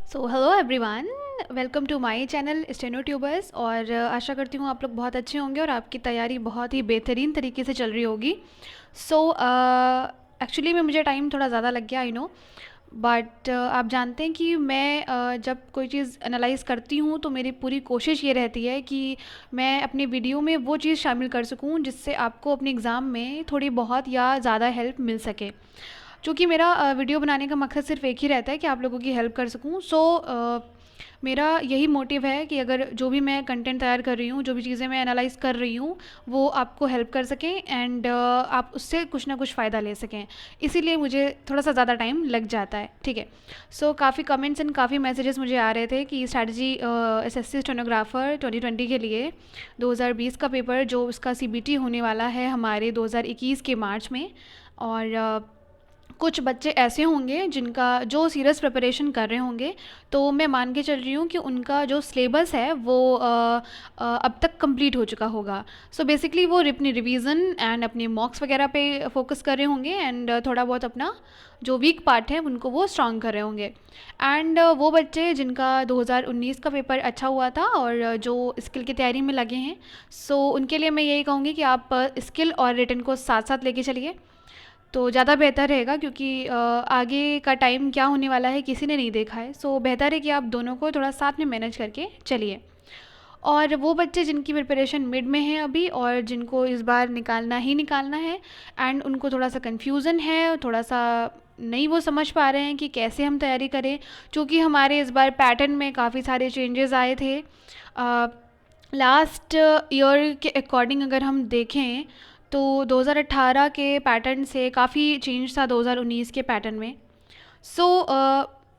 So hello everyone, welcome to my channel steno tubers. और आशा करती हूँ आप लोग बहुत अच्छे होंगे और आपकी तैयारी बहुत ही बेहतरीन तरीके से चल रही होगी। सो एक्चुअली में मुझे टाइम थोड़ा ज़्यादा लग गया, आई नो, बट आप जानते हैं कि मैं जब कोई चीज़ एनालाइज करती हूँ तो मेरी पूरी कोशिश ये रहती है कि मैं अपनी वीडियो में वो चीज़ शामिल कर सकूँ जिससे आपको अपने एग्ज़ाम में थोड़ी बहुत या ज़्यादा हेल्प मिल सके। चूँकि मेरा वीडियो बनाने का मकसद सिर्फ एक ही रहता है कि आप लोगों की हेल्प कर सकूँ। सो मेरा यही मोटिव है कि अगर जो भी मैं कंटेंट तैयार कर रही हूँ, जो भी चीज़ें मैं एनालाइज कर रही हूँ, वो आपको हेल्प कर सकें एंड आप उससे कुछ ना कुछ फ़ायदा ले सकें। इसीलिए मुझे थोड़ा सा ज़्यादा टाइम लग जाता है, ठीक है। सो काफ़ी कमेंट्स एंड काफ़ी मैसेजेस मुझे आ रहे थे कि स्ट्रैटेजी एसएससी स्टेनोग्राफर 2020 के लिए 2020 का पेपर जो उसका सीबीटी होने वाला है हमारे 2021 के मार्च में। और कुछ बच्चे ऐसे होंगे जिनका जो सीरियस प्रिपरेशन कर रहे होंगे, तो मैं मान के चल रही हूँ कि उनका जो सिलेबस है वो अब तक कंप्लीट हो चुका होगा। सो बेसिकली वो अपनी रिवीजन एंड अपने मॉक्स वगैरह पे फोकस कर रहे होंगे एंड थोड़ा बहुत अपना जो वीक पार्ट है उनको वो स्ट्रॉन्ग कर रहे होंगे। एंड वो बच्चे जिनका 2019 का पेपर अच्छा हुआ था और जो स्किल की तैयारी में लगे हैं, सो उनके लिए मैं यही कहूँगी कि आप स्किल और रिटन को साथ साथ लेके चलिए तो ज़्यादा बेहतर रहेगा, क्योंकि आगे का टाइम क्या होने वाला है किसी ने नहीं देखा है। सो बेहतर है कि आप दोनों को थोड़ा साथ में मैनेज करके चलिए। और वो बच्चे जिनकी प्रिपरेशन मिड में है अभी और जिनको इस बार निकालना ही निकालना है एंड उनको थोड़ा सा कन्फ्यूज़न है, थोड़ा सा नहीं वो समझ पा रहे हैं कि कैसे हम तैयारी करें, क्योंकि हमारे इस बार पैटर्न में काफ़ी सारे चेंजेस आए थे। लास्ट ईयर के अकॉर्डिंग अगर हम देखें तो 2018 के पैटर्न से काफ़ी चेंज था 2019 के पैटर्न में। सो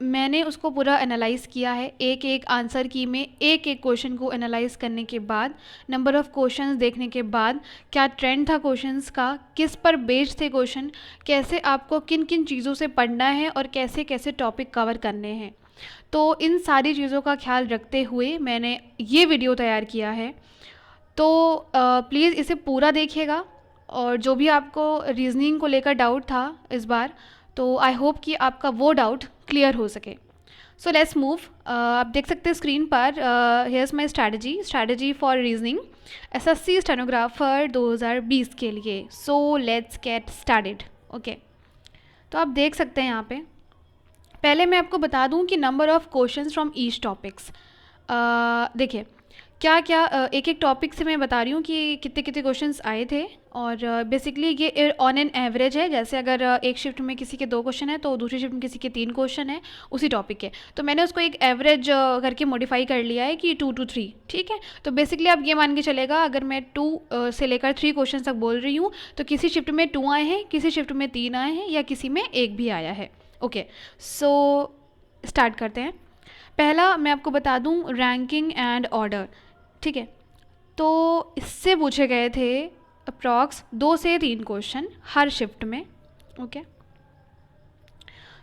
मैंने उसको पूरा एनालाइज़ किया है, एक एक आंसर की में एक एक क्वेश्चन को एनालाइज़ करने के बाद, नंबर ऑफ़ क्वेश्चंस देखने के बाद, क्या ट्रेंड था क्वेश्चंस का, किस पर बेस्ड थे क्वेश्चन, कैसे आपको किन किन चीज़ों से पढ़ना है और कैसे कैसे टॉपिक कवर करने हैं। तो इन सारी चीज़ों का ख्याल रखते हुए मैंने ये वीडियो तैयार किया है। तो प्लीज़ इसे पूरा देखिएगा। और जो भी आपको रीजनिंग को लेकर डाउट था इस बार, तो आई होप कि आपका वो डाउट क्लियर हो सके। So let's move. आप देख सकते हैं स्क्रीन पर, hairs my strategy for reasoning SSC stenographer 2020 के लिए। So let's get started. Okay, तो आप देख सकते हैं यहाँ पे, पहले मैं आपको बता दूं कि number of questions from each topics. देखिए क्या क्या एक एक टॉपिक से मैं बता रही हूँ कि कितने कितने क्वेश्चंस आए थे। और बेसिकली ये ऑन एन एवरेज है, जैसे अगर एक शिफ्ट में किसी के 2 क्वेश्चन है तो दूसरी शिफ्ट में किसी के 3 क्वेश्चन है उसी टॉपिक के, तो मैंने उसको एक एवरेज करके मॉडिफाई कर लिया है कि 2 to 3, ठीक है। तो बेसिकली आप ये मान के चलेगा, अगर मैं 2 से लेकर 3 क्वेश्चन तक बोल रही हूँ तो किसी शिफ्ट में 2 आए हैं, किसी शिफ्ट में 3 आए हैं या किसी में 1 भी आया है। ओके, सो स्टार्ट करते हैं। पहला मैं आपको बता दूं रैंकिंग एंड ऑर्डर, ठीक है। तो इससे पूछे गए थे अप्रॉक्स 2 से 3 क्वेश्चन हर शिफ्ट में। ओके,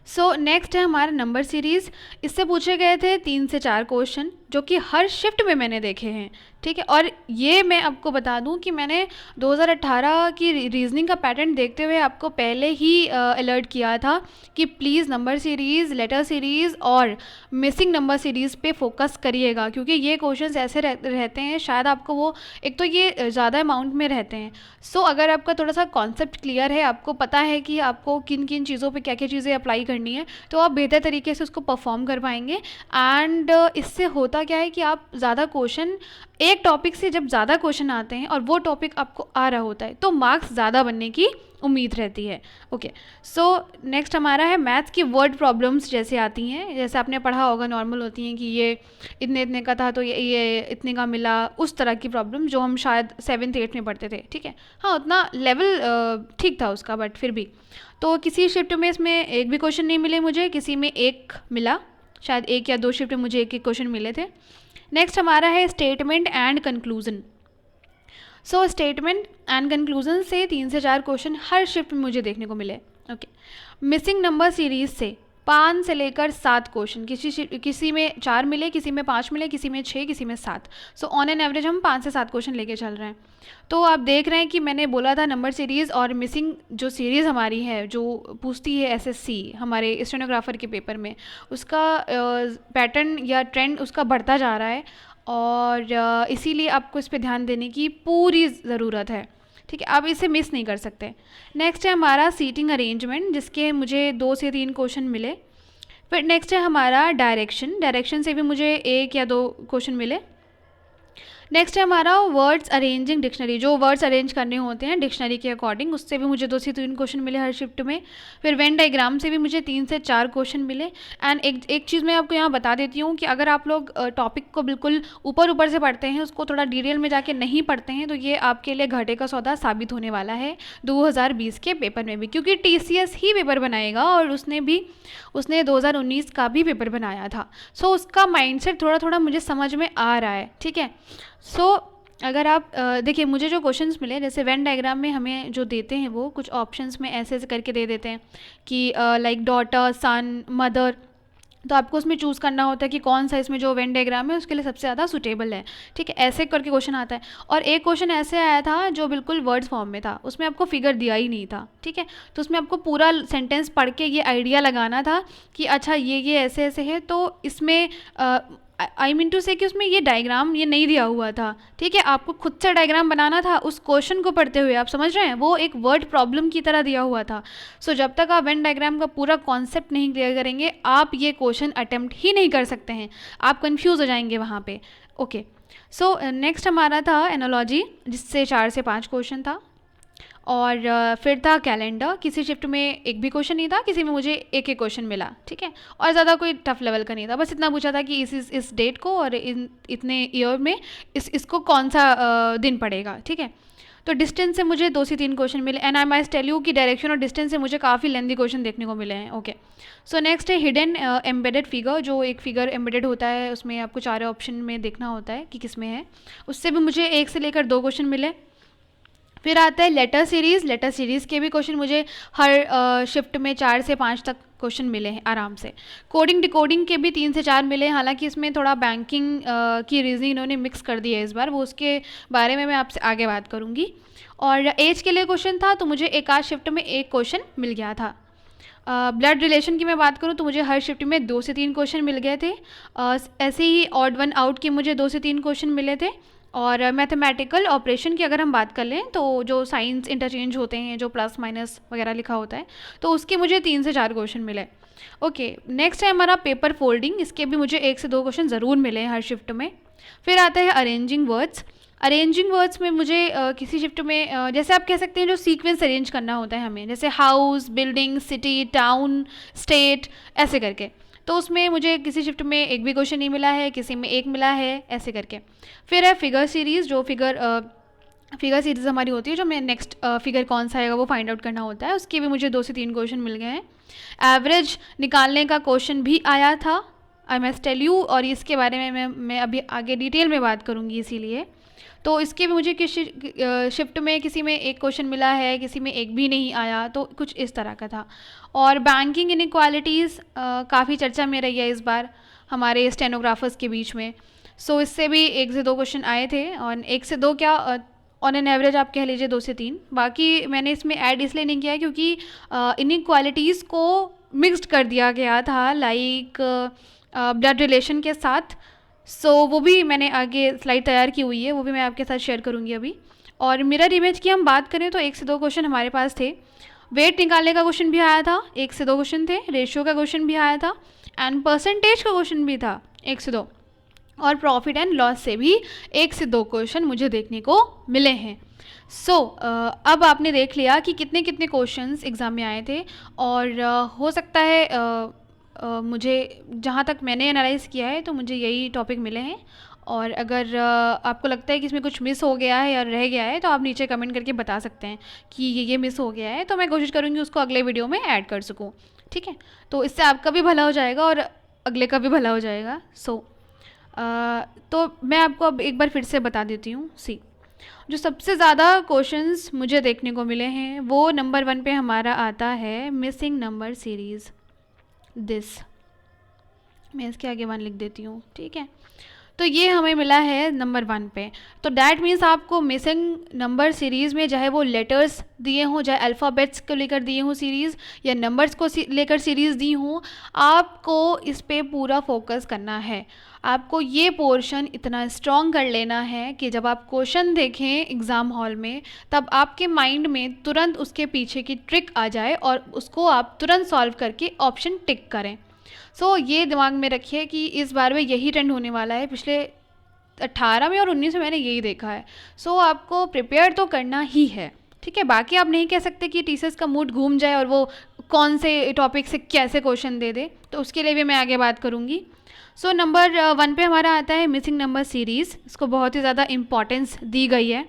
सो नेक्स्ट है हमारा नंबर सीरीज़। इससे पूछे गए थे 3 से 4 क्वेश्चन जो कि हर शिफ्ट में मैंने देखे हैं, ठीक है। और ये मैं आपको बता दूं कि मैंने 2018 की रीजनिंग का पैटर्न देखते हुए आपको पहले ही अलर्ट किया था कि please number series, letter series और मिसिंग नंबर सीरीज़ पे फोकस करिएगा, क्योंकि ये क्वेश्चंस ऐसे रहते हैं, शायद आपको वो, एक तो ये ज़्यादा अमाउंट में रहते हैं। सो अगर आपका थोड़ा सा कॉन्सेप्ट क्लियर है, आपको पता है कि आपको किन किन चीज़ों पे क्या क्या चीज़ें अप्लाई करनी है, तो आप बेहतर तरीके से उसको परफॉर्म कर पाएंगे। एंड इससे होता क्या है कि आप ज़्यादा क्वेश्चन, एक टॉपिक से जब ज़्यादा क्वेश्चन आते हैं और वो टॉपिक आपको आ रहा होता है तो मार्क्स ज़्यादा बनने की उम्मीद रहती है। ओके, सो नेक्स्ट हमारा है मैथ्स की वर्ड प्रॉब्लम्स। जैसे आती हैं, जैसे आपने पढ़ा होगा, नॉर्मल होती हैं कि ये इतने इतने का था तो ये इतने का मिला, उस तरह की प्रॉब्लम जो हम शायद 7th 8th में पढ़ते थे, ठीक है। हाँ, उतना लेवल ठीक था उसका, बट फिर भी। तो किसी शिफ्ट में इसमें एक भी क्वेश्चन नहीं मिले मुझे, किसी में एक मिला, शायद 1 या 2 शिफ्ट में मुझे एक एक क्वेश्चन मिले थे। नेक्स्ट हमारा है statement and conclusion. So statement and conclusion से 3 से 4 क्वेश्चन हर शिफ्ट में मुझे देखने को मिले। ओके, मिसिंग नंबर सीरीज से 5 से लेकर 7 क्वेश्चन, किसी में 4 मिले, किसी में 5 मिले, किसी में 6, किसी में 7। सो ऑन एन एवरेज हम 5 से 7 क्वेश्चन लेके चल रहे हैं। तो आप देख रहे हैं कि मैंने बोला था नंबर सीरीज़ और मिसिंग जो सीरीज़ हमारी है जो पूछती है एसएससी हमारे स्टेनोग्राफर के पेपर में, उसका पैटर्न या ट्रेंड उसका बढ़ता जा रहा है, और इसीलिए आपको इस पे ध्यान देने की पूरी ज़रूरत है। ठीक है, आप इसे मिस नहीं कर सकते। नेक्स्ट है हमारा सीटिंग अरेंजमेंट, जिसके मुझे 2 से 3 क्वेश्चन मिले। फिर नेक्स्ट है हमारा डायरेक्शन से भी मुझे 1 या 2 क्वेश्चन मिले। नेक्स्ट है हमारा वर्ड्स अरेंजिंग डिक्शनरी, जो वर्ड्स अरेंज करने होते हैं डिक्शनरी के अकॉर्डिंग, उससे भी मुझे 2 से 3 क्वेश्चन मिले हर शिफ्ट में। फिर वेन डायग्राम से भी मुझे 3 से 4 क्वेश्चन मिले। एंड एक चीज़ मैं आपको यहाँ बता देती हूँ कि अगर आप लोग टॉपिक को बिल्कुल ऊपर से पढ़ते हैं, उसको थोड़ा डिटेल में जाके नहीं पढ़ते हैं, तो ये आपके लिए घाटे का सौदा साबित होने वाला है 2020 के पेपर में भी, क्योंकि TCS ही पेपर बनाएगा और उसने 2019 का भी पेपर बनाया था। सो उसका माइंडसेट थोड़ा मुझे समझ में आ रहा है। ठीक है, सो अगर आप देखिए, मुझे जो क्वेश्चंस मिले, जैसे वेन डायग्राम में हमें जो देते हैं वो कुछ ऑप्शंस में ऐसे करके दे देते हैं कि लाइक डॉटर, सन, मदर, तो आपको उसमें चूज़ करना होता है कि कौन सा इसमें जो वेन डायग्राम है उसके लिए सबसे ज़्यादा सूटेबल है। ठीक है, ऐसे करके क्वेश्चन आता है। और एक क्वेश्चन ऐसे आया था जो बिल्कुल वर्ड्स फॉर्म में था, उसमें आपको फिगर दिया ही नहीं था। ठीक है, तो उसमें आपको पूरा सेंटेंस पढ़ के ये आइडिया लगाना था कि अच्छा ये ऐसे है, तो इसमें आई मीन टू से कि उसमें ये डायग्राम ये नहीं दिया हुआ था। ठीक है, आपको खुद से डायग्राम बनाना था उस क्वेश्चन को पढ़ते हुए, आप समझ रहे हैं, वो एक वर्ड प्रॉब्लम की तरह दिया हुआ था। सो जब तक आप वेन डायग्राम का पूरा कॉन्सेप्ट नहीं क्लियर करेंगे, आप ये क्वेश्चन अटेम्प्ट ही नहीं कर सकते हैं, आप कंफ्यूज हो जाएंगे वहाँ पे। ओके, सो नेक्स्ट हमारा था एनालॉजी, जिससे 4 से 5 क्वेश्चन था। और फिर था कैलेंडर, किसी शिफ्ट में एक भी क्वेश्चन नहीं था, किसी में मुझे एक क्वेश्चन मिला। ठीक है, और ज़्यादा कोई टफ लेवल का नहीं था, बस इतना पूछा था कि इस डेट को और इतने ईयर में इसको कौन सा दिन पड़ेगा। ठीक है, तो डिस्टेंस से मुझे 2 से 3 क्वेश्चन मिले। And I must tell you कि डायरेक्शन और डिस्टेंस से मुझे काफ़ी लेंदी क्वेश्चन देखने को मिले हैं। ओके, सो नेक्स्ट है हिडन एम्बेडेड फिगर, जो एक फिगर एम्बेडेड होता है, उसमें आपको 4 ऑप्शन में देखना होता है कि किस में है, उससे भी मुझे 1 से लेकर 2 क्वेश्चन मिले। फिर आता है लेटर सीरीज़ के भी क्वेश्चन मुझे हर शिफ्ट में 4 से 5 तक क्वेश्चन मिले हैं आराम से। कोडिंग डिकोडिंग के भी 3 से 4 मिले, हालांकि इसमें थोड़ा बैंकिंग की रीजनिंग इन्होंने मिक्स कर दी है इस बार, वो उसके बारे में मैं आपसे आगे बात करूँगी। और एज के लिए क्वेश्चन था, तो मुझे एक आध शिफ्ट में 1 क्वेश्चन मिल गया था। ब्लड रिलेशन की मैं बात करूँ तो मुझे हर शिफ्ट में 2 से 3 क्वेश्चन मिल गए थे। ऐसे ही ऑड वन आउट के मुझे 2 से 3 क्वेश्चन मिले थे। और मैथमेटिकल ऑपरेशन की अगर हम बात कर लें, तो जो साइंस इंटरचेंज होते हैं, जो प्लस माइनस वगैरह लिखा होता है, तो उसके मुझे 3 से 4 क्वेश्चन मिले। ओके, नेक्स्ट है हमारा पेपर फोल्डिंग, इसके भी मुझे 1 से 2 क्वेश्चन ज़रूर मिले हैं हर शिफ्ट में। फिर आता है अरेंजिंग वर्ड्स में मुझे किसी शिफ्ट में जैसे आप कह सकते हैं जो सीक्वेंस अरेंज करना होता है हमें, जैसे house, building, city, town, state, ऐसे करके, तो उसमें मुझे किसी शिफ्ट में 1 भी क्वेश्चन नहीं मिला है, किसी में 1 मिला है, ऐसे करके। फिर है फिगर सीरीज़, जो फिगर सीरीज़ हमारी होती है, जो मैं नेक्स्ट फिगर कौन सा आएगा वो फाइंड आउट करना होता है, उसके भी मुझे 2 से 3 क्वेश्चन मिल गए हैं। एवरेज निकालने का क्वेश्चन भी आया था, आई मस्ट टेल यू, और इसके बारे में मैं अभी आगे डिटेल में बात करूँगी, इसीलिए तो इसके भी मुझे किसी शिफ्ट में किसी में 1 क्वेश्चन मिला है, किसी में 1 भी नहीं आया, तो कुछ इस तरह का था। और बैंकिंग इनइक्वालिटीज़ काफ़ी चर्चा में रही है इस बार हमारे स्टेनोग्राफर्स के बीच में। सो इससे भी 1 से 2 क्वेश्चन आए थे, और 1 से 2 क्या, ऑन एन एवरेज आप कह लीजिए 2 से 3। बाकी मैंने इसमें ऐड इसलिए नहीं किया क्योंकि इनइक्वालिटीज़ को मिक्सड कर दिया गया था, लाइक ब्लड रिलेशन के साथ। सो वो भी मैंने आगे स्लाइड तैयार की हुई है, वो भी मैं आपके साथ शेयर करूँगी अभी। और मिरर इमेज की हम बात करें तो 1 से 2 क्वेश्चन हमारे पास थे। वेट निकालने का क्वेश्चन भी आया था, 1 से 2 क्वेश्चन थे। रेशियो का क्वेश्चन भी आया था, एंड परसेंटेज का क्वेश्चन भी था, 1 से 2। और प्रॉफिट एंड लॉस से भी 1 से 2 क्वेश्चन मुझे देखने को मिले हैं। सो अब आपने देख लिया कि कितने कितने क्वेश्चंस एग्ज़ाम में आए थे, और हो सकता है मुझे जहाँ तक मैंने एनालाइज़ किया है तो मुझे यही टॉपिक मिले हैं। और अगर आपको लगता है कि इसमें कुछ मिस हो गया है या रह गया है, तो आप नीचे कमेंट करके बता सकते हैं कि ये मिस हो गया है, तो मैं कोशिश करूँगी उसको अगले वीडियो में ऐड कर सकूँ। ठीक है, तो इससे आपका भी भला हो जाएगा और अगले का भी भला हो जाएगा। तो मैं आपको अब एक बार फिर से बता देती हूँ। जो सबसे ज़्यादा क्वेश्चंस मुझे देखने को मिले हैं, वो नंबर 1 पे हमारा आता है मिसिंग नंबर सीरीज़। दिस, मैं इसके आगे 1 लिख देती हूँ, ठीक है। तो ये हमें मिला है नंबर 1 पे। तो डैट मीन्स आपको मिसिंग नंबर सीरीज़ में, चाहे वो लेटर्स दिए हों, चाहे अल्फ़ाबेट्स को लेकर दिए हों सीरीज़, या नंबर्स को लेकर सीरीज़ दी हों, आपको इस पे पूरा फोकस करना है। आपको ये पोर्शन इतना स्ट्रॉन्ग कर लेना है कि जब आप क्वेश्चन देखें एग्ज़ाम हॉल में, तब आपके माइंड में तुरंत उसके पीछे की ट्रिक आ जाए और उसको आप तुरंत सॉल्व करके ऑप्शन टिक करें। ये दिमाग में रखिए कि इस बार में यही ट्रेंड होने वाला है। पिछले 18 में और 19 में मैंने यही देखा है। आपको प्रिपेयर तो करना ही है, ठीक है। बाकी आप नहीं कह सकते कि टीचर्स का मूड घूम जाए और वो कौन से टॉपिक से कैसे क्वेश्चन दे दे, तो उसके लिए भी मैं आगे बात करूँगी। नंबर 1 पे हमारा आता है मिसिंग नंबर सीरीज़। इसको बहुत ही ज़्यादा इम्पॉर्टेंस दी गई है।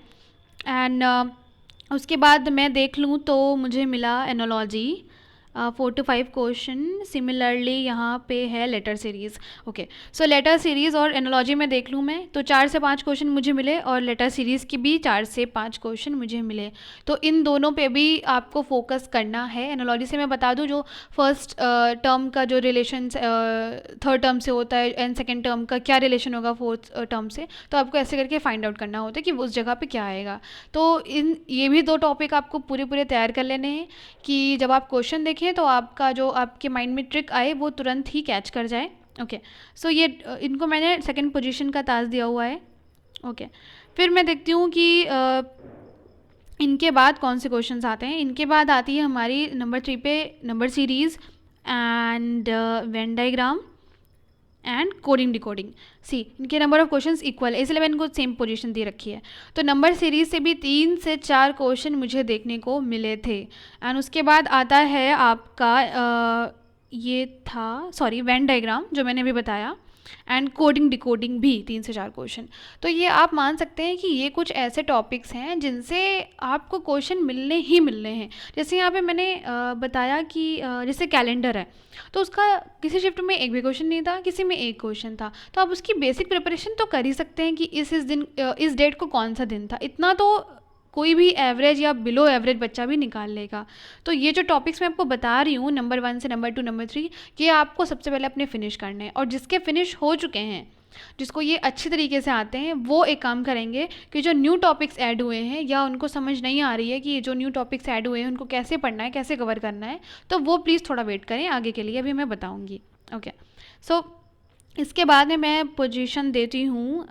एंड उसके बाद मैं देख लूँ तो मुझे मिला एनोलॉजी, 4 to 5 क्वेश्चन। सिमिलरली यहाँ पे है letter series. Okay, letter series और एनोलॉजी में देख लूँ मैं तो 4 से 5 क्वेश्चन मुझे मिले, और लेटर सीरीज़ की भी 4 से 5 क्वेश्चन मुझे मिले। तो इन दोनों पे भी आपको फोकस करना है। एनोलॉजी से मैं बता दूँ, जो फर्स्ट टर्म का जो रिलेशन थर्ड टर्म से होता है एंड सेकेंड टर्म का क्या रिलेशन होगा फोर्थ टर्म से, तो आपको ऐसे करके फाइंड आउट करना होता है कि उस जगह पे क्या आएगा। तो ये भी 2 टॉपिक आपको पूरे तैयार कर लेने हैं कि जब आप क्वेश्चन देखें तो आपका जो आपके माइंड में ट्रिक आए वो तुरंत ही कैच कर जाए। ओके, ये इनको मैंने सेकंड पोजीशन का ताज दिया हुआ है। ओके, फिर मैं देखती हूँ कि इनके बाद कौन से क्वेश्चंस आते हैं। इनके बाद आती है हमारी नंबर 3 पे number series and Venn diagram and coding decoding. इनके नंबर ऑफ क्वेश्चंस इक्वल है, इसलिए मैंने इनको सेम पोजीशन दे रखी है। तो नंबर सीरीज़ से भी 3 से 4 क्वेश्चन मुझे देखने को मिले थे। एंड उसके बाद आता है आपका ये था वेन डायग्राम जो मैंने अभी बताया, एंड कोडिंग डिकोडिंग भी 3 से 4 क्वेश्चन। तो ये आप मान सकते हैं कि ये कुछ ऐसे टॉपिक्स हैं जिनसे आपको क्वेश्चन मिलने ही मिलने हैं। जैसे यहाँ पे मैंने बताया कि जैसे कैलेंडर है, तो उसका किसी शिफ्ट में एक भी क्वेश्चन नहीं था, किसी में एक क्वेश्चन था। तो आप उसकी बेसिक प्रिपरेशन तो कर ही सकते हैं कि इस दिन इस डेट को कौन सा दिन था। इतना तो कोई भी एवरेज या बिलो एवरेज बच्चा भी निकाल लेगा। तो ये जो टॉपिक्स मैं आपको बता रही हूँ नंबर 1 से नंबर 2 नंबर 3, ये आपको सबसे पहले अपने फिनिश करने हैं। और जिसके फिनिश हो चुके हैं, जिसको ये अच्छी तरीके से आते हैं, वो एक काम करेंगे कि जो न्यू टॉपिक्स ऐड हुए हैं या उनको समझ नहीं आ रही है कि जो न्यू टॉपिक्स ऐड हुए हैं उनको कैसे पढ़ना है, कैसे कवर करना है, तो वो प्लीज़ थोड़ा वेट करें, आगे के लिए अभी मैं बताऊँगी। ओके, इसके बाद में मैं पोजीशन देती हूँ।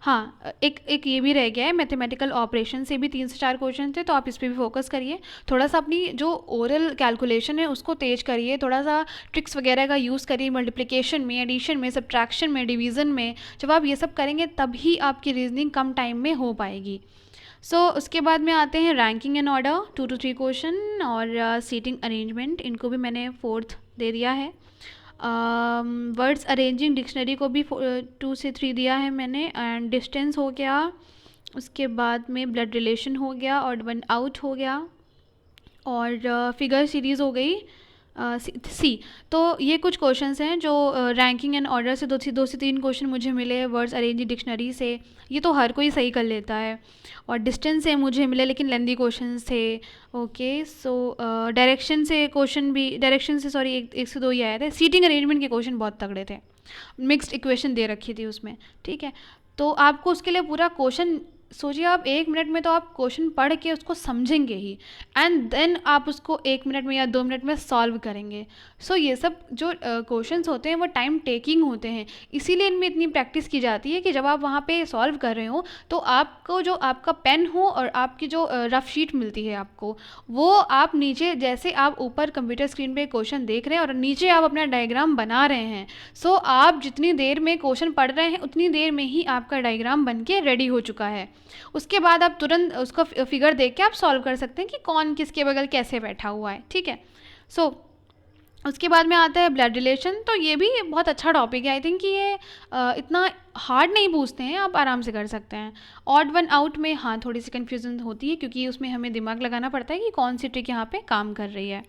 हाँ, एक ये भी रह गया है, मैथमेटिकल ऑपरेशन से भी 3 से 4 क्वेश्चन थे, तो आप इस पर भी फोकस करिए। थोड़ा सा अपनी जो ओरल कैलकुलेशन है उसको तेज करिए, थोड़ा सा ट्रिक्स वगैरह का यूज़ करिए, मल्टीप्लिकेशन में, एडिशन में, सब्ट्रैक्शन में, डिवीज़न में। जब आप ये सब करेंगे तभी आपकी रीजनिंग कम टाइम में हो पाएगी। उसके बाद में आते हैं ranking and order, 2 to 3 question, और सीटिंग अरेंजमेंट, इनको भी मैंने 4th दे दिया है। वर्ड्स अरेंजिंग डिक्शनरी को भी 2 से 3 दिया है मैंने। एंड डिस्टेंस हो गया, उसके बाद में ब्लड रिलेशन हो गया, ऑड वन आउट हो गया, और फिगर सीरीज़ हो गई सी। तो ये कुछ क्वेश्चंस हैं जो रैंकिंग एंड ऑर्डर से 2 से 3 क्वेश्चन मुझे मिले। वर्ड्स अरेंजिंग डिक्शनरी से ये तो हर कोई सही कर लेता है, और डिस्टेंस से मुझे मिले लेकिन लेंदी क्वेश्चंस थे। ओके, डायरेक्शन से क्वेश्चन भी, डायरेक्शन से सॉरी 1 से 2 ही आए थे। सीटिंग अरेंजमेंट के क्वेश्चन बहुत तगड़े थे, मिक्स्ड इक्वेशन दे रखी थी उसमें, ठीक है। तो आपको उसके लिए पूरा क्वेश्चन सोचिए, आप 1 मिनट में तो आप क्वेश्चन पढ़ के उसको समझेंगे ही, एंड देन आप उसको 1 मिनट में या 2 मिनट में सॉल्व करेंगे। ये सब जो क्वेश्चंस होते हैं वो टाइम टेकिंग होते हैं, इसीलिए इनमें इतनी प्रैक्टिस की जाती है कि जब आप वहाँ पे सॉल्व कर रहे हो तो आपको जो आपका पेन हो और आपकी जो रफ शीट मिलती है आपको, वो आप नीचे, जैसे आप ऊपर कंप्यूटर स्क्रीन पे क्वेश्चन देख रहे हैं और नीचे आप अपना डायग्राम बना रहे हैं, आप जितनी देर में क्वेश्चन पढ़ रहे हैं उतनी देर में ही आपका डायग्राम बन के रेडी हो चुका है। उसके बाद आप तुरंत उसको फिगर देख के आप सॉल्व कर सकते हैं कि कौन किसके बगल कैसे बैठा हुआ है, ठीक है। उसके बाद में आता है ब्लड रिलेशन। तो ये भी बहुत अच्छा टॉपिक है, आई थिंक कि ये इतना हार्ड नहीं पूछते हैं, आप आराम से कर सकते हैं। ऑड वन आउट में हाँ थोड़ी सी कन्फ्यूजन होती है, क्योंकि उसमें हमें दिमाग लगाना पड़ता है कि कौन सी ट्रिक यहाँ पे काम कर रही है।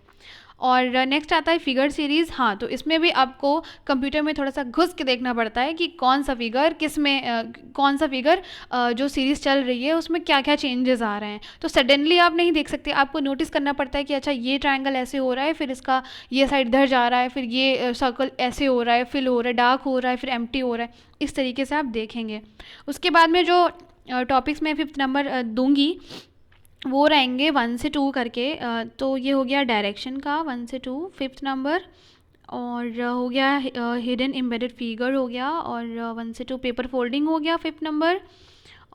और नेक्स्ट आता है फिगर सीरीज़। हाँ, तो इसमें भी आपको कंप्यूटर में थोड़ा सा घुस के देखना पड़ता है कि कौन सा फिगर किस में कौन सा फिगर जो सीरीज़ चल रही है उसमें क्या क्या चेंजेस आ रहे हैं। तो सडनली आप नहीं देख सकते, आपको नोटिस करना पड़ता है कि अच्छा ये ट्रायंगल ऐसे हो रहा है, फिर इसका ये साइड इधर जा रहा है, फिर ये सर्कल ऐसे हो रहा है, फिल हो रहा है, डार्क हो रहा है, फिर एम्प्टी हो रहा है। इस तरीके से आप देखेंगे। उसके बाद में जो टॉपिक्स में 5th नंबर दूंगी वो रहेंगे 1 से 2 करके। तो ये हो गया डायरेक्शन का 1 से 2 5th नंबर, और हो गया हिडन एम्बेडेड फिगर हो गया, और 1 से 2 पेपर फोल्डिंग हो गया 5th नंबर,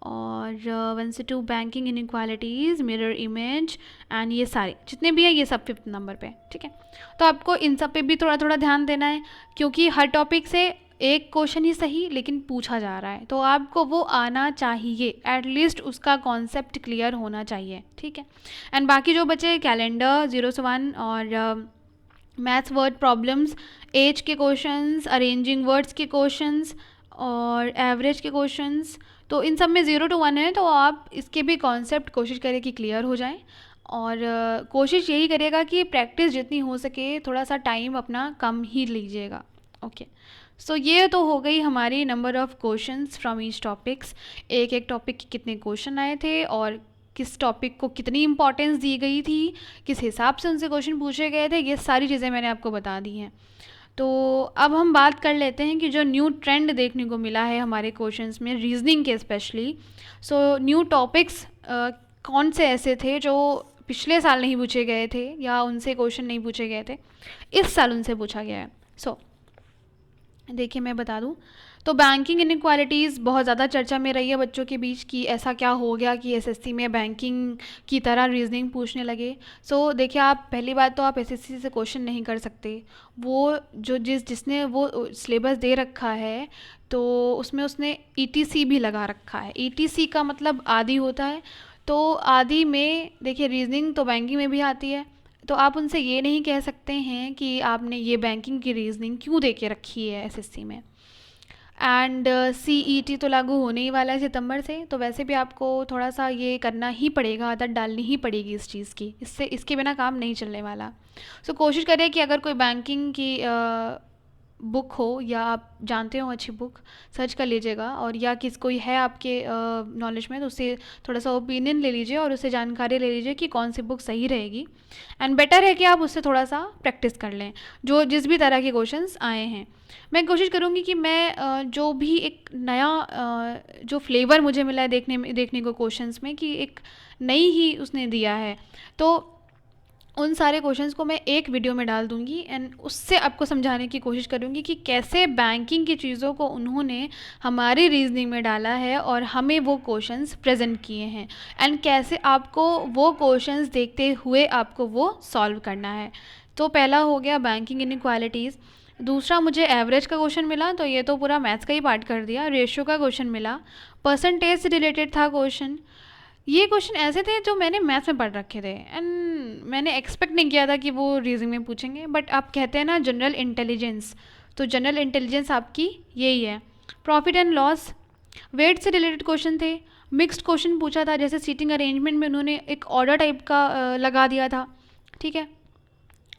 और 1 से 2 banking inequalities, mirror image, and ये सारे जितने भी है ये सब 5th नंबर पे। ठीक है, तो आपको इन सब पे भी थोड़ा थोड़ा ध्यान देना है, क्योंकि हर टॉपिक से एक क्वेश्चन ही सही लेकिन पूछा जा रहा है, तो आपको वो आना चाहिए, एटलीस्ट उसका कॉन्सेप्ट क्लियर होना चाहिए। ठीक है, एंड बाकी जो बचे कैलेंडर 0 से 1 और मैथ्स वर्ड प्रॉब्लम्स, एज के क्वेश्चंस, अरेंजिंग वर्ड्स के क्वेश्चंस और एवरेज के क्वेश्चंस, तो इन सब में 0 to 1 है, तो आप इसके भी कॉन्सेप्ट कोशिश करें कि क्लियर हो जाए। और कोशिश यही करिएगा कि प्रैक्टिस जितनी हो सके थोड़ा सा टाइम अपना कम ही लीजिएगा। ओके, सो ये तो हो गई हमारी number of questions from each topics. एक एक टॉपिक के कितने क्वेश्चन आए थे और किस टॉपिक को कितनी इंपॉर्टेंस दी गई थी, किस हिसाब से उनसे क्वेश्चन पूछे गए थे, ये सारी चीज़ें मैंने आपको बता दी हैं। तो अब हम बात कर लेते हैं कि जो न्यू ट्रेंड देखने को मिला है हमारे क्वेश्चंस में, रीजनिंग के स्पेशली। सो न्यू टॉपिक्स कौन से ऐसे थे जो पिछले साल नहीं पूछे गए थे या उनसे क्वेश्चन नहीं पूछे गए थे, इस साल उनसे पूछा गया है। सो देखिए मैं बता दूं, तो बैंकिंग इनइक्वालिटीज़ बहुत ज़्यादा चर्चा में रही है बच्चों के बीच कि ऐसा क्या हो गया कि एसएससी में बैंकिंग की तरह रीजनिंग पूछने लगे। सो देखिए, आप पहली बात तो आप एसएससी से क्वेश्चन नहीं कर सकते। वो जो जिसने वो सिलेबस दे रखा है तो उसमें उसने ईटीसी भी लगा रखा है। ईटीसी का मतलब आदि होता है, तो आदि में देखिए रीजनिंग तो बैंकिंग में भी आती है, तो आप उनसे ये नहीं कह सकते हैं कि आपने ये बैंकिंग की रीजनिंग क्यों दे के रखी है एसएससी में। एंड सीईटी तो लागू होने ही वाला है सितंबर से, तो वैसे भी आपको थोड़ा सा ये करना ही पड़ेगा, आदत डालनी ही पड़ेगी इस चीज़ की, इससे इसके बिना काम नहीं चलने वाला। सो कोशिश करें कि अगर कोई बैंकिंग की बुक हो या आप जानते हो अच्छी बुक, सर्च कर लीजिएगा, और या किस कोई है आपके नॉलेज में तो उससे थोड़ा सा ओपिनियन ले लीजिए और उससे जानकारी ले लीजिए कि कौन सी बुक सही रहेगी। एंड बेटर है कि आप उससे थोड़ा सा प्रैक्टिस कर लें जो जिस भी तरह के क्वेश्चंस आए हैं। मैं कोशिश करूँगी कि मैं जो भी एक नया जो फ्लेवर मुझे मिला है देखने को क्वेश्चंस में, कि एक नई ही उसने दिया है, तो उन सारे क्वेश्चंस को मैं एक वीडियो में डाल दूंगी एंड उससे आपको समझाने की कोशिश करूंगी कि कैसे बैंकिंग की चीज़ों को उन्होंने हमारी रीजनिंग में डाला है और हमें वो क्वेश्चंस प्रेजेंट किए हैं, एंड कैसे आपको वो क्वेश्चंस देखते हुए आपको वो सॉल्व करना है। तो पहला हो गया बैंकिंग इनइक्वालिटीज़। दूसरा मुझे एवरेज का क्वेश्चन मिला, तो ये तो पूरा मैथ्स का ही पार्ट कर दिया। रेशियो का क्वेश्चन मिला, परसेंटेज से रिलेटेड था क्वेश्चन। ये क्वेश्चन ऐसे थे जो मैंने मैथ्स में पढ़ रखे थे एंड मैंने एक्सपेक्ट नहीं किया था कि वो रीजनिंग में पूछेंगे, बट आप कहते हैं ना जनरल इंटेलिजेंस, तो जनरल इंटेलिजेंस आपकी यही है। प्रॉफिट एंड लॉस, वेट से रिलेटेड क्वेश्चन थे। मिक्स्ड क्वेश्चन पूछा था, जैसे सीटिंग अरेंजमेंट में उन्होंने एक ऑर्डर टाइप का लगा दिया था। ठीक है,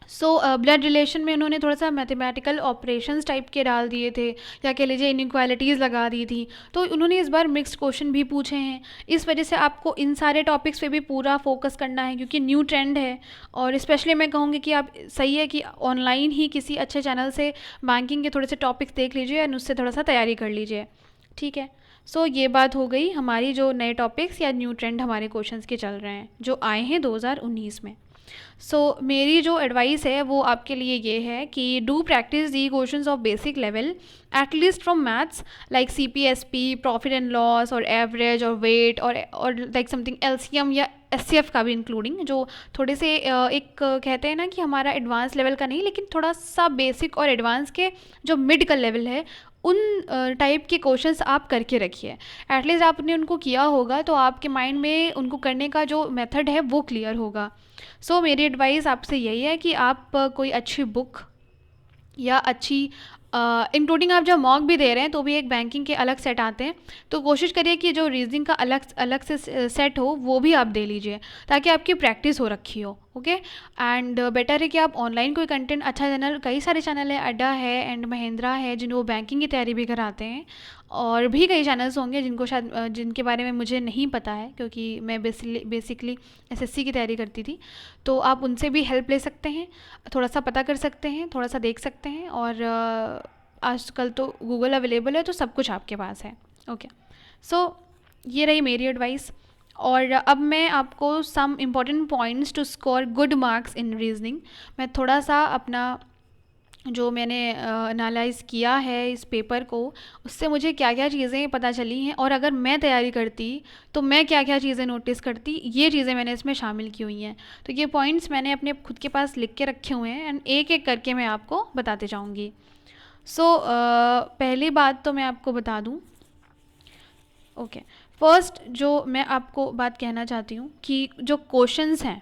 सो ब्लड रिलेशन में उन्होंने थोड़ा सा मैथमेटिकल ऑपरेशंस टाइप के डाल दिए थे, या कह लीजिए इनइक्वालिटीज़ लगा दी थी। तो उन्होंने इस बार मिक्स्ड क्वेश्चन भी पूछे हैं। इस वजह से आपको इन सारे टॉपिक्स पे भी पूरा फोकस करना है, क्योंकि न्यू ट्रेंड है। और स्पेशली मैं कहूँगी कि आप सही है कि ऑनलाइन ही किसी अच्छे चैनल से बैंकिंग के थोड़े से टॉपिक्स देख लीजिए एंड उससे थोड़ा सा तैयारी कर लीजिए। ठीक है, सो ये बात हो गई हमारी जो नए टॉपिक्स या न्यू ट्रेंड हमारे क्वेश्चंस के चल रहे हैं जो आए हैं 2019 में। सो मेरी जो एडवाइस है वो आपके लिए ये है कि do practice the questions of basic level at least from maths like CPSP, profit and loss और एवरेज और वेट और लाइक समथिंग एलसीएम या एससीएफ का भी इंक्लूडिंग, जो थोड़े से एक कहते हैं ना कि हमारा एडवांस लेवल का नहीं लेकिन थोड़ा सा बेसिक और एडवांस के जो मिड का लेवल है, उन टाइप के क्वेश्चंस आप करके रखिए। एटलीस्ट आपने उनको किया होगा तो आपके माइंड में उनको करने का जो मेथड है वो क्लियर होगा। सो मेरी एडवाइस आपसे यही है कि आप कोई अच्छी बुक या अच्छी इंक्लूडिंग आप जब मॉक भी दे रहे हैं तो भी एक बैंकिंग के अलग सेट आते हैं, तो कोशिश करिए कि जो रीजनिंग का अलग अलग से सेट हो वो भी आप दे लीजिए, ताकि आपकी प्रैक्टिस हो रखी हो। ओके। एंड बेटर है कि आप ऑनलाइन कोई कंटेंट, अच्छा चैनल, कई सारे चैनल है, अड्डा है एंड महिंद्रा है जिनको बैंकिंग की तैयारी भी कराते हैं, और भी कई चैनल्स होंगे जिनको शायद जिनके बारे में मुझे नहीं पता है, क्योंकि मैं बेसिकली एसएससी की तैयारी करती थी। तो आप उनसे भी हेल्प ले सकते हैं, थोड़ा सा पता कर सकते हैं, थोड़ा सा देख सकते हैं, और आजकल तो गूगल अवेलेबल है, तो सब कुछ आपके पास है। ओके। सो ये रही मेरी एडवाइस। और अब मैं आपको some important points to score good marks in reasoning, मैं थोड़ा सा अपना जो मैंने एनालाइज़ किया है इस पेपर को, उससे मुझे क्या क्या चीज़ें पता चली हैं, और अगर मैं तैयारी करती तो मैं क्या क्या चीज़ें नोटिस करती, ये चीज़ें मैंने इसमें शामिल की हुई हैं। तो ये पॉइंट्स मैंने अपने खुद के पास लिख के रखे हुए हैं, एंड एक एक करके मैं आपको बताते जाऊँगी। सो पहली बात तो मैं आपको बता दूँ। ओके। फर्स्ट जो मैं आपको बात कहना चाहती हूँ कि जो क्वेश्चंस हैं,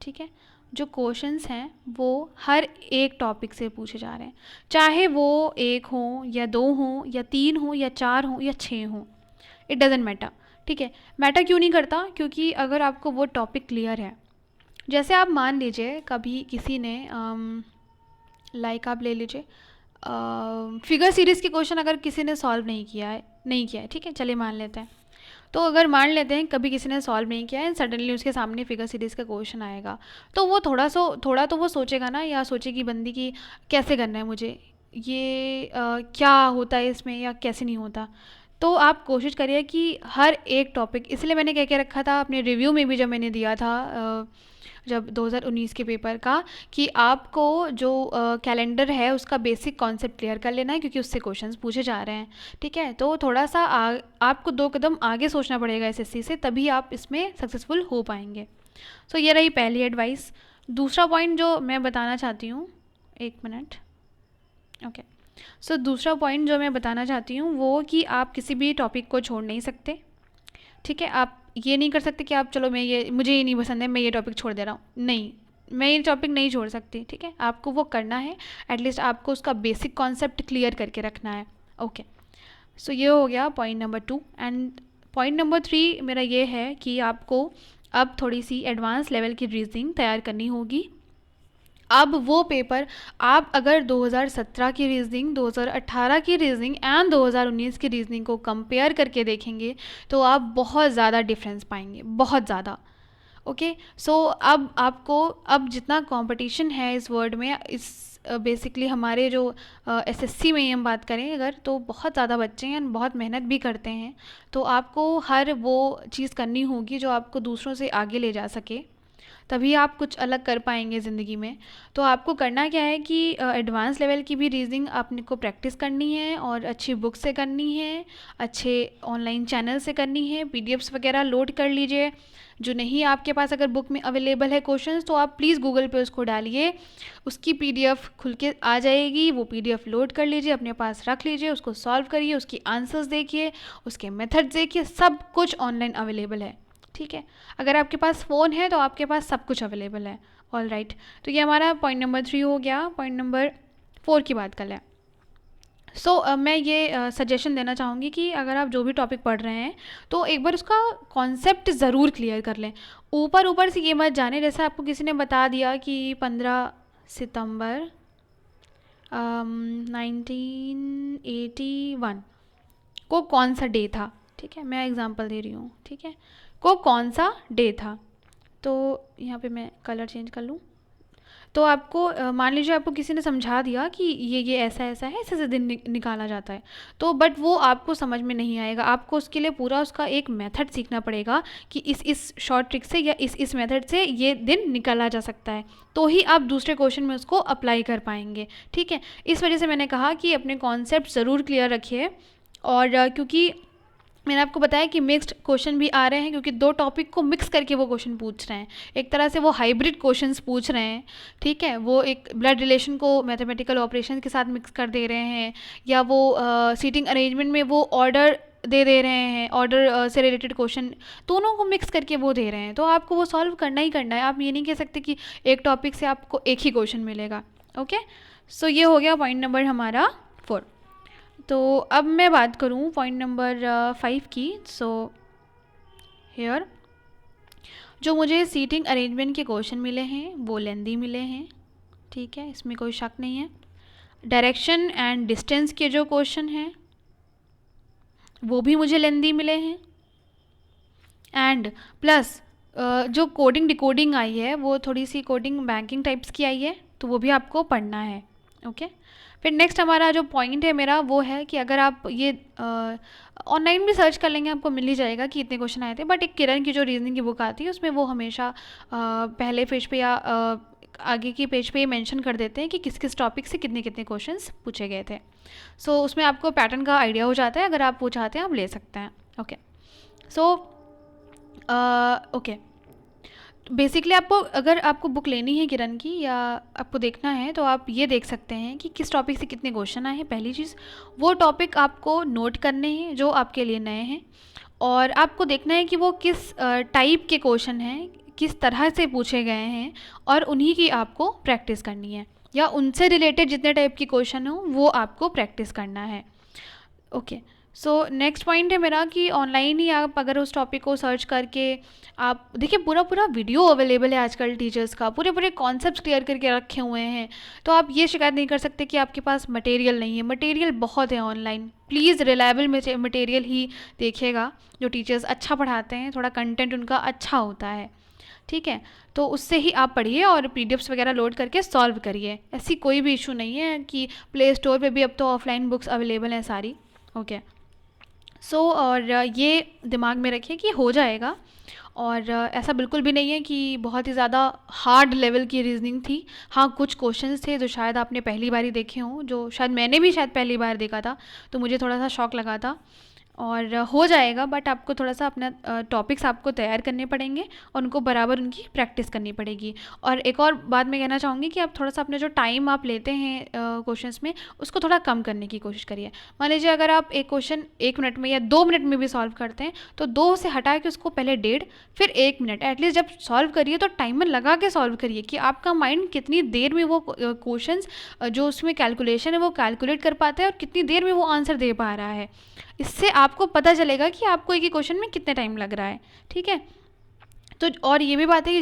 ठीक है, जो क्वेश्चंस हैं वो हर एक टॉपिक से पूछे जा रहे हैं, चाहे वो एक हो या दो हो या तीन हो या चार हो या छः हो, इट डजेंट मैटर। ठीक है। मैटर क्यों नहीं करता? क्योंकि अगर आपको वो टॉपिक क्लियर है, जैसे आप मान लीजिए कभी किसी ने लाइक आप ले लीजिए फिगर सीरीज़ के क्वेश्चन अगर किसी ने सॉल्व नहीं किया है, ठीक है, चलिए मान लेते हैं। तो अगर मान लेते हैं कभी किसी ने सॉल्व नहीं किया है, सडनली उसके सामने फिगर सीरीज़ का क्वेश्चन आएगा, तो वो थोड़ा तो वो सोचेगा ना, या सोचेगी बंदी कि कैसे करना है मुझे ये, क्या होता है इसमें या कैसे नहीं होता। तो आप कोशिश करिए कि हर एक टॉपिक, इसलिए मैंने कह के रखा था अपने रिव्यू में भी जब मैंने दिया था जब 2019 के पेपर का, कि आपको जो कैलेंडर है उसका बेसिक कॉन्सेप्ट क्लियर कर लेना है, क्योंकि उससे क्वेश्चंस पूछे जा रहे हैं। ठीक है। तो थोड़ा सा आपको 2 कदम आगे सोचना पड़ेगा एसएससी से, तभी आप इसमें सक्सेसफुल हो पाएंगे। सो ये रही पहली एडवाइस। दूसरा पॉइंट जो मैं बताना चाहती हूँ, एक मिनट। ओके। सो दूसरा पॉइंट जो मैं बताना चाहती हूँ वो कि आप किसी भी टॉपिक को छोड़ नहीं सकते। ठीक है। आप ये नहीं कर सकते कि आप चलो मुझे ये नहीं पसंद है, मैं ये टॉपिक छोड़ दे रहा हूँ, नहीं, मैं ये टॉपिक नहीं छोड़ सकती। ठीक है। आपको वो करना है, एटलीस्ट आपको उसका बेसिक कॉन्सेप्ट क्लियर करके रखना है। ओके। सो ये हो गया point number 2। And point number 3 मेरा ये है कि आपको अब थोड़ी सी एडवांस लेवल की रीजनिंग तैयार करनी होगी। अब वो पेपर आप अगर 2017 की रीजनिंग, 2018 की रीजनिंग एंड 2019 की रीजनिंग को कंपेयर करके देखेंगे तो आप बहुत ज़्यादा डिफरेंस पाएंगे, बहुत ज़्यादा। ओके। सो अब आपको, अब जितना कंपटीशन है इस वर्ल्ड में, इस बेसिकली हमारे जो एसएससी में हम बात करें अगर, तो बहुत ज़्यादा बच्चे हैं, बहुत मेहनत भी करते हैं। तो आपको हर वो चीज़ करनी होगी जो आपको दूसरों से आगे ले जा सके, तभी आप कुछ अलग कर पाएंगे ज़िंदगी में। तो आपको करना क्या है कि एडवांस लेवल की भी रीजनिंग आपने को प्रैक्टिस करनी है, और अच्छी बुक से करनी है, अच्छे ऑनलाइन चैनल से करनी है, पीडीएफ्स वगैरह लोड कर लीजिए। जो नहीं आपके पास अगर बुक में अवेलेबल है क्वेश्चंस, तो आप प्लीज़ गूगल पे उसको डालिए, उसकी पीडीएफ खुल के आ जाएगी, वो पीडीएफ लोड कर लीजिए, अपने पास रख लीजिए, उसको सॉल्व करिए, उसकी आंसर्स देखिए, उसके मेथड्स देखिए, सब कुछ ऑनलाइन अवेलेबल है। ठीक है। अगर आपके पास फ़ोन है तो आपके पास सब कुछ अवेलेबल है। All right. तो ये हमारा पॉइंट नंबर 3 हो गया। पॉइंट नंबर 4 की बात कर लें। सो मैं ये सजेशन देना चाहूँगी कि अगर आप जो भी टॉपिक पढ़ रहे हैं तो एक बार उसका कॉन्सेप्ट ज़रूर क्लियर कर लें। ऊपर ऊपर से ये मत जाने, जैसे आपको किसी ने बता दिया कि 15 सितंबर 1981 को कौन सा डे था। ठीक है, मैं एग्ज़ाम्पल दे रही हूँ। ठीक है, को कौन सा डे था, तो यहाँ पे मैं कलर चेंज कर लूँ। तो आपको मान लीजिए आपको किसी ने समझा दिया कि ये ऐसा ऐसा है, ऐसे ऐसे दिन निकाला जाता है, तो बट वो आपको समझ में नहीं आएगा। आपको उसके लिए पूरा उसका एक मेथड सीखना पड़ेगा कि इस शॉर्ट ट्रिक से या इस मेथड से ये दिन निकाला जा सकता है, तो ही आप दूसरे क्वेश्चन में उसको अप्लाई कर पाएंगे। ठीक है, इस वजह से मैंने कहा कि अपने कॉन्सेप्ट ज़रूर क्लियर रखिए। और क्योंकि मैंने आपको बताया कि मिक्स्ड क्वेश्चन भी आ रहे हैं, क्योंकि दो टॉपिक को मिक्स करके वो क्वेश्चन पूछ रहे हैं, एक तरह से वो हाइब्रिड क्वेश्चंस पूछ रहे हैं। ठीक है, वो एक ब्लड रिलेशन को मैथमेटिकल ऑपरेशन के साथ मिक्स कर दे रहे हैं, या वो सीटिंग अरेंजमेंट में वो ऑर्डर दे रहे हैं, ऑर्डर से रिलेटेड क्वेश्चन दोनों को मिक्स करके वो दे रहे हैं। तो आपको वो सॉल्व करना ही करना है। आप ये नहीं कह सकते कि एक टॉपिक से आपको एक ही क्वेश्चन मिलेगा। ओके। सो ये हो गया पॉइंट नंबर हमारा 4। तो अब मैं बात करूँ पॉइंट नंबर 5 की। सो हेयर जो मुझे सीटिंग अरेंजमेंट के क्वेश्चन मिले हैं वो लेंदी मिले हैं, ठीक है, इसमें कोई शक नहीं है। डायरेक्शन एंड डिस्टेंस के जो क्वेश्चन हैं वो भी मुझे लेंदी मिले हैं। एंड प्लस जो कोडिंग डिकोडिंग आई है वो थोड़ी सी कोडिंग बैंकिंग टाइप्स की आई है, तो वो भी आपको पढ़ना है। ओके, फिर नेक्स्ट हमारा जो पॉइंट है मेरा वो है कि अगर आप ये ऑनलाइन भी सर्च कर लेंगे आपको मिल ही जाएगा कि इतने क्वेश्चन आए थे, बट एक किरण की जो रीजनिंग की बुक आती है उसमें वो हमेशा पहले पेज पे या आगे की पेज पे ये मेंशन कर देते हैं कि किस किस टॉपिक से कितने कितने क्वेश्चंस पूछे गए थे। सो उसमें आपको पैटर्न का आइडिया हो जाता है, अगर आप वो चाहते हैं आप ले सकते हैं। ओके, सो ओके, बेसिकली आपको अगर आपको बुक लेनी है किरण की या आपको देखना है तो आप ये देख सकते हैं कि किस टॉपिक से कितने क्वेश्चन आए हैं। पहली चीज़, वो टॉपिक आपको नोट करने हैं जो आपके लिए नए हैं, और आपको देखना है कि वो किस टाइप के क्वेश्चन हैं, किस तरह से पूछे गए हैं, और उन्हीं की आपको प्रैक्टिस करनी है, या उनसे रिलेटेड जितने टाइप के क्वेश्चन हो वो आपको प्रैक्टिस करना है। ओके, सो नेक्स्ट पॉइंट है मेरा कि ऑनलाइन ही आप अगर उस टॉपिक को सर्च करके आप देखिए, पूरा पूरा वीडियो अवेलेबल है आजकल टीचर्स का, पूरे पूरे कॉन्सेप्ट्स क्लियर करके रखे हुए हैं, तो आप ये शिकायत नहीं कर सकते कि आपके पास मटेरियल नहीं है। मटेरियल बहुत है ऑनलाइन, प्लीज़ रिलायबल मटेरियल ही देखिएगा, जो टीचर्स अच्छा पढ़ाते हैं, थोड़ा कंटेंट उनका अच्छा होता है, ठीक है, तो उससे ही आप पढ़िए और पीडीएफ्स वगैरह लोड करके सॉल्व करिए। ऐसी कोई भी इशू नहीं है कि प्ले स्टोर पे भी अब तो ऑफलाइन बुक्स अवेलेबल हैं सारी। ओके, सो और ये दिमाग में रखिए कि हो जाएगा, और ऐसा बिल्कुल भी नहीं है कि बहुत ही ज़्यादा हार्ड लेवल की रीजनिंग थी। हाँ, कुछ क्वेश्चंस थे जो शायद आपने पहली बार ही देखे हों, जो शायद मैंने भी शायद पहली बार देखा था, तो मुझे थोड़ा सा शॉक लगा था। और हो जाएगा, बट आपको थोड़ा सा अपना टॉपिक्स आपको तैयार करने पड़ेंगे और उनको बराबर उनकी प्रैक्टिस करनी पड़ेगी। और एक और बात मैं कहना चाहूँगी कि आप थोड़ा सा अपना जो टाइम आप लेते हैं क्वेश्चंस में उसको थोड़ा कम करने की कोशिश करिए। मान लीजिए अगर आप एक क्वेश्चन 1 मिनट में या 2 मिनट में भी सॉल्व करते हैं तो 2 से हटा के उसको पहले 1.5 फिर 1 मिनट एटलीस्ट जब सॉल्व करिए तो टाइमर लगा के सॉल्व करिए कि आपका माइंड कितनी देर में वो क्वेश्चंस जो उसमें कैलकुलेशन है वो कैलकुलेट कर पाता है और कितनी देर में वो आंसर दे पा रहा है। इससे आपको पता चलेगा कि आपको एक ही क्वेश्चन में कितने टाइम लग रहा है, ठीक है। तो और ये भी बात है कि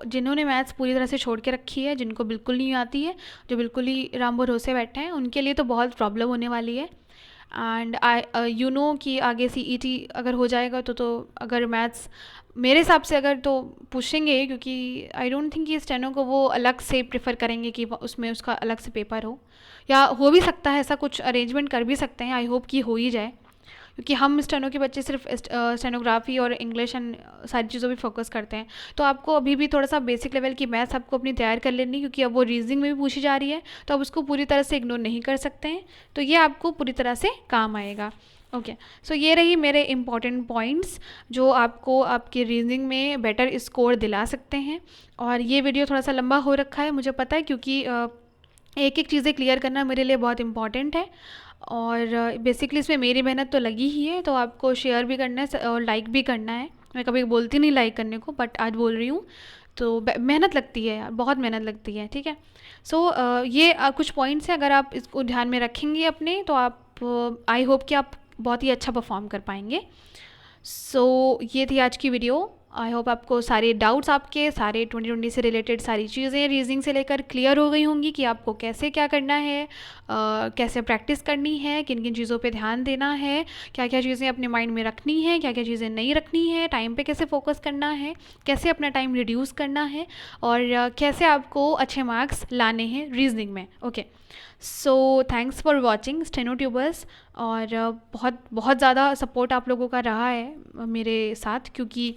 जिन्होंने मैथ्स पूरी तरह से छोड़ के रखी है, जिनको बिल्कुल नहीं आती है, जो बिल्कुल ही राम भरोसे बैठे हैं, उनके लिए तो बहुत प्रॉब्लम होने वाली है। एंड आई यू नो कि आगे सीईटी अगर हो जाएगा तो अगर मैथ्स मेरे हिसाब से अगर तो पूछेंगे, क्योंकि आई डोंट थिंक कि स्टेनो को वो अलग से प्रेफर करेंगे कि उसमें उसका अलग से पेपर हो, या हो भी सकता है ऐसा कुछ अरेंजमेंट कर भी सकते हैं। आई होप कि हो ही जाए, क्योंकि हम स्टेनो के बच्चे सिर्फ स्टेनोग्राफी और इंग्लिश एंड सारी चीज़ों पे फोकस करते हैं। तो आपको अभी भी थोड़ा सा बेसिक लेवल की मैथ्स आपको अपनी तैयार कर लेनी, क्योंकि अब वो रीजनिंग में भी पूछी जा रही है, तो आप उसको पूरी तरह से इग्नोर नहीं कर सकते हैं, तो ये आपको पूरी तरह से काम आएगा। ओके, सो ये रही मेरे इंपॉर्टेंट पॉइंट्स जो आपको आपकी रीजनिंग में बेटर स्कोर दिला सकते हैं। और ये वीडियो थोड़ा सा लंबा हो रखा है, मुझे पता है, क्योंकि एक एक चीज़ें क्लियर करना मेरे लिए बहुत इंपॉर्टेंट है, और बेसिकली इसमें मेरी मेहनत तो लगी ही है, तो आपको शेयर भी करना है और लाइक भी करना है। मैं कभी बोलती नहीं लाइक करने को, बट आज बोल रही हूँ, तो मेहनत लगती है यार, बहुत मेहनत लगती है, ठीक है। सो ये कुछ पॉइंट्स हैं, अगर आप इसको ध्यान में रखेंगे अपने, तो आप आई होप कि आप बहुत ही अच्छा परफॉर्म कर पाएंगे। सो ये थी आज की वीडियो। आई होप आपको सारे डाउट्स आपके सारे 2020 से रिलेटेड सारी चीज़ें रीजनिंग से लेकर क्लियर हो गई होंगी कि आपको कैसे क्या करना है, कैसे प्रैक्टिस करनी है, किन किन चीज़ों पे ध्यान देना है, क्या क्या चीज़ें अपने माइंड में रखनी है, क्या क्या चीज़ें नहीं रखनी है, टाइम पे कैसे फोकस करना है, कैसे अपना टाइम रिड्यूस करना है, और कैसे आपको अच्छे मार्क्स लाने हैं रीजनिंग में। Okay, so thanks for watching steno tubers. और बहुत बहुत ज़्यादा सपोर्ट आप लोगों का रहा है मेरे साथ, क्योंकि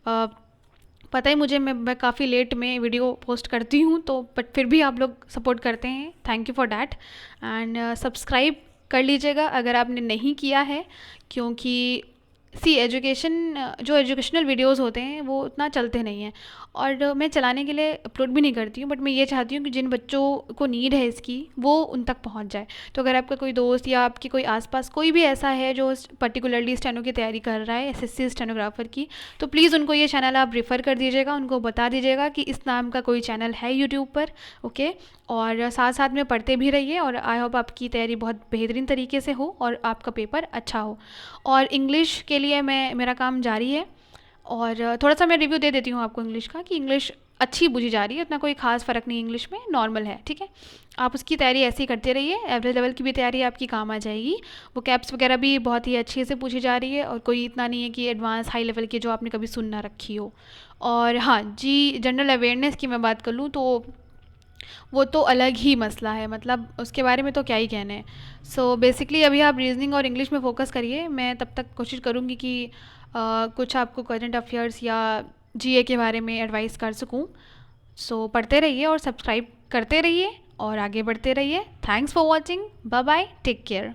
पता है मुझे, मैं काफ़ी लेट में वीडियो पोस्ट करती हूँ, तो बट फिर भी आप लोग सपोर्ट करते हैं, thank you for that. And subscribe कर लीजिएगा अगर आपने नहीं किया है, क्योंकि सी एजुकेशन, जो एजुकेशनल वीडियोस होते हैं वो उतना चलते नहीं हैं, और मैं चलाने के लिए अपलोड भी नहीं करती हूँ, बट मैं ये चाहती हूँ कि जिन बच्चों को नीड है इसकी वो उन तक पहुँच जाए। तो अगर आपका कोई दोस्त या आपकी कोई आसपास कोई भी ऐसा है जो पर्टिकुलरली स्टेनो की तैयारी कर रहा है, एसएससी स्टेनोग्राफर की, तो प्लीज़ उनको ये चैनल आप रेफ़र कर दीजिएगा, उनको बता दीजिएगा कि इस नाम का कोई चैनल है यूट्यूब पर। ओके, और साथ साथ में पढ़ते भी रहिए, और आई होप आपकी तैयारी बहुत बेहतरीन तरीके से हो और आपका पेपर अच्छा हो। और इंग्लिश के लिए मैं मेरा काम जारी है, और थोड़ा सा मैं रिव्यू दे देती हूँ आपको इंग्लिश का, कि इंग्लिश अच्छी बुझी जा रही है, उतना कोई खास फ़र्क नहीं इंग्लिश में, नॉर्मल है, ठीक है। आप उसकी तैयारी ऐसे ही करते रहिए, एवरेज लेवल की भी तैयारी आपकी काम आ जाएगी। वो कैप्स वगैरह भी बहुत ही अच्छे से पूछी जा रही है, और कोई इतना नहीं है कि एडवांस हाई लेवल की जो आपने कभी सुन ना रखी हो। और हाँ जी, जनरल अवेयरनेस की मैं बात कर लूँ तो वो तो अलग ही मसला है, मतलब उसके बारे में तो क्या ही कहने। सो बेसिकली अभी आप रीजनिंग और इंग्लिश में फ़ोकस करिए, मैं तब तक कोशिश करूँगी कि कुछ आपको करंट अफेयर्स या जीए के बारे में एडवाइस कर सकूँ। सो पढ़ते रहिए और सब्सक्राइब करते रहिए और आगे बढ़ते रहिए। Thanks for watching, bye bye, take care.